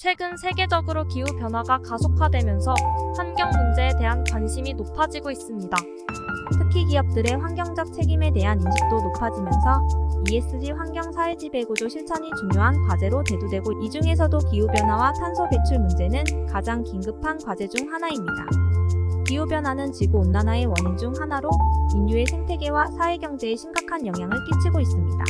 최근 세계적으로 기후변화가 가속화되면서 환경 문제에 대한 관심이 높아지고 있습니다. 특히 기업들의 환경적 책임에 대한 인식도 높아지면서 ESG 환경사회지배구조 실천이 중요한 과제로 대두되고, 이 중에서도 기후변화와 탄소 배출 문제는 가장 긴급한 과제 중 하나입니다. 기후변화는 지구온난화의 원인 중 하나로 인류의 생태계와 사회경제에 심각한 영향을 끼치고 있습니다.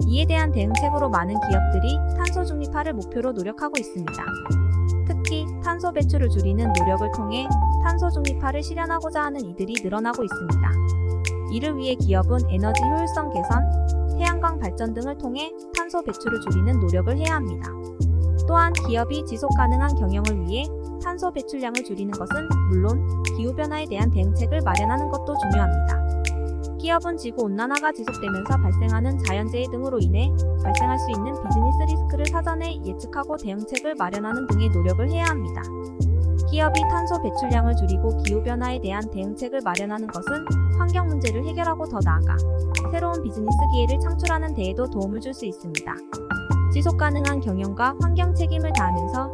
이에 대한 대응책으로 많은 기업들이 탄소 중립화를 목표로 노력하고 있습니다. 특히 탄소 배출을 줄이는 노력을 통해 탄소 중립화를 실현하고자 하는 이들이 늘어나고 있습니다. 이를 위해 기업은 에너지 효율성 개선, 태양광 발전 등을 통해 탄소 배출을 줄이는 노력을 해야 합니다. 또한 기업이 지속가능한 경영을 위해 탄소 배출량을 줄이는 것은 물론 기후변화에 대한 대응책을 마련하는 것도 중요합니다. 기업은 지구온난화가 지속되면서 발생하는 자연재해 등으로 인해 발생할 수 있는 비즈니스 리스크를 사전에 예측하고 대응책을 마련하는 등의 노력을 해야 합니다. 기업이 탄소 배출량을 줄이고 기후변화에 대한 대응책을 마련하는 것은 환경 문제를 해결하고 더 나아가 새로운 비즈니스 기회를 창출하는 데에도 도움을 줄 수 있습니다. 지속가능한 경영과 환경 책임을 다하면서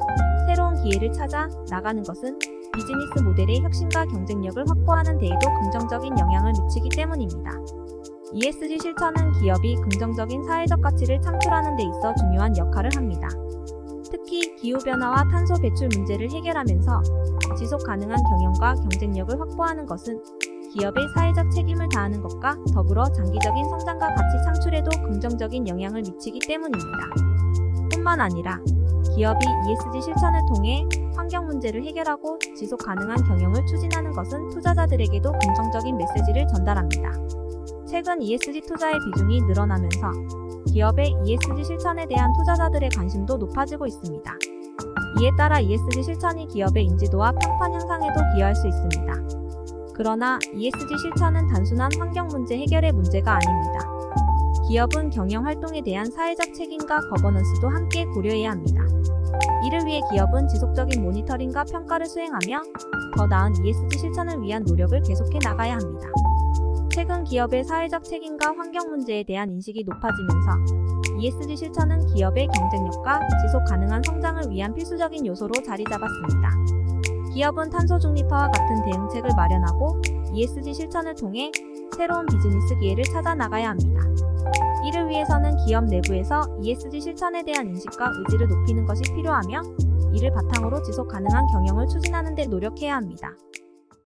새로운 기회를 찾아 나가는 것은 비즈니스 모델의 혁신과 경쟁력을 확보하는 데에도 긍정적인 영향을 미치기 때문입니다. ESG 실천은 기업이 긍정적인 사회적 가치를 창출하는 데 있어 중요한 역할을 합니다. 특히 기후변화와 탄소 배출 문제를 해결하면서 지속가능한 경영과 경쟁력을 확보하는 것은 기업의 사회적 책임을 다하는 것과 더불어 장기적인 성장과 가치 창출에도 긍정적인 영향을 미치기 때문입니다. 뿐만 아니라 기업이 ESG 실천을 통해 환경 문제를 해결하고 지속 가능한 경영을 추진하는 것은 투자자들에게도 긍정적인 메시지를 전달합니다. 최근 ESG 투자의 비중이 늘어나면서 기업의 ESG 실천에 대한 투자자들의 관심도 높아지고 있습니다. 이에 따라 ESG 실천이 기업의 인지도와 평판 향상에도 기여할 수 있습니다. 그러나 ESG 실천은 단순한 환경 문제 해결의 문제가 아닙니다. 기업은 경영 활동에 대한 사회적 책임과 거버넌스도 함께 고려해야 합니다. 이를 위해 기업은 지속적인 모니터링과 평가를 수행하며 더 나은 ESG 실천을 위한 노력을 계속해 나가야 합니다. 최근 기업의 사회적 책임과 환경 문제에 대한 인식이 높아지면서 ESG 실천은 기업의 경쟁력과 지속 가능한 성장을 위한 필수적인 요소로 자리 잡았습니다. 기업은 탄소 중립화와 같은 대응책을 마련하고 ESG 실천을 통해 새로운 비즈니스 기회를 찾아 나가야 합니다. 이를 위해서는 기업 내부에서 ESG 실천에 대한 인식과 의지를 높이는 것이 필요하며, 이를 바탕으로 지속 가능한 경영을 추진하는 데 노력해야 합니다.